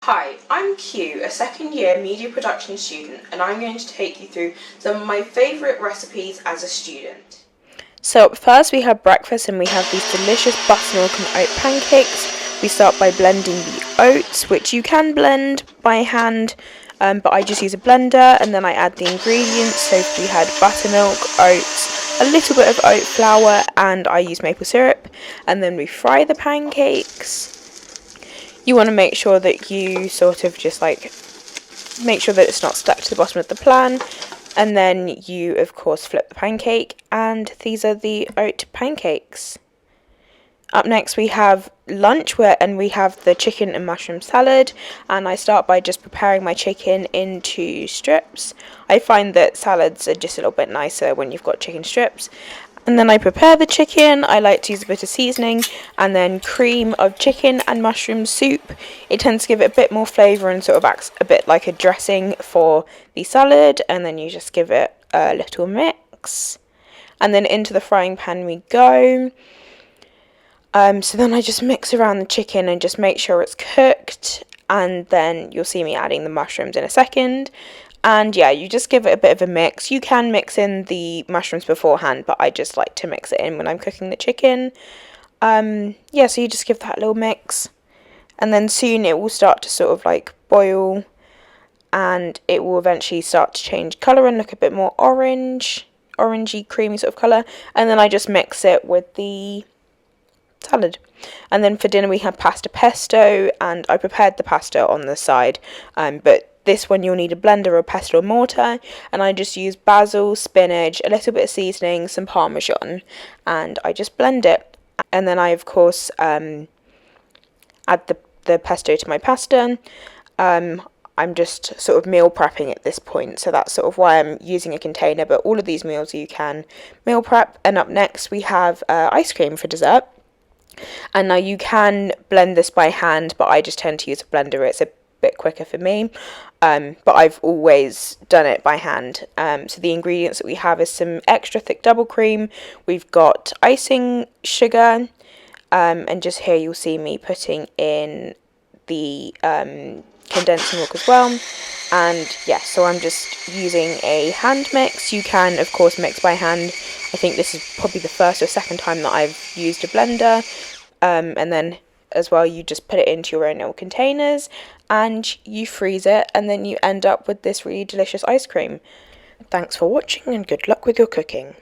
Hi, I'm Q, a second year media production student, and I'm going to take you through some of my favourite recipes as a student. So first we have breakfast and we have these delicious buttermilk and oat pancakes. We start by blending the oats, which you can blend by hand, but I just use a blender, and then I add the ingredients. So we had buttermilk, oats, a little bit of oat flour, and I use maple syrup, and then we fry the pancakes. You want to make sure that you sort of just make sure that it's not stuck to the bottom of the pan, and then you of course flip the pancake, and these are the oat pancakes. Up next we have lunch, and we have the chicken and mushroom salad, and I start by just preparing my chicken into strips. I find that salads are just a little bit nicer when you've got chicken strips. And then I prepare the chicken. I like to use a bit of seasoning and then cream of chicken and mushroom soup. It tends to give it a bit more flavour and sort of acts a bit like a dressing for the salad, and then you just give it a little mix. And then into the frying pan we go. So then I just mix around the chicken and just make sure it's cooked, and then you'll see me adding the mushrooms in a second. And yeah, you just give it a bit of a mix. You can mix in the mushrooms beforehand, but I just like to mix it in when I'm cooking the chicken. Yeah, so you just give that a little mix, and then soon it will start to sort of boil, and it will eventually start to change colour and look a bit more orangey, creamy sort of colour. And then I just mix it with the salad. And then for dinner we have pasta pesto, and I prepared the pasta on the side, but this one you'll need a blender or a pestle or mortar, and I just use basil, spinach, a little bit of seasoning, some parmesan, and I just blend it. And then I of course add the pesto to my pasta. I'm just sort of meal prepping at this point, so that's sort of why I'm using a container, but all of these meals you can meal prep. And up next we have ice cream for dessert. And now you can blend this by hand, but I just tend to use a blender. It's a bit quicker for me, but I've always done it by hand. So the ingredients that we have is some extra thick double cream. We've got icing sugar, and just here you'll see me putting in the condensed milk as well. And yeah, so I'm just using a hand mix. You can of course mix by hand. I think this is probably the first or second time that I've used a blender. And then as well you just put it into your own little containers and you freeze it, and then you end up with this really delicious ice cream. Thanks for watching and good luck with your cooking.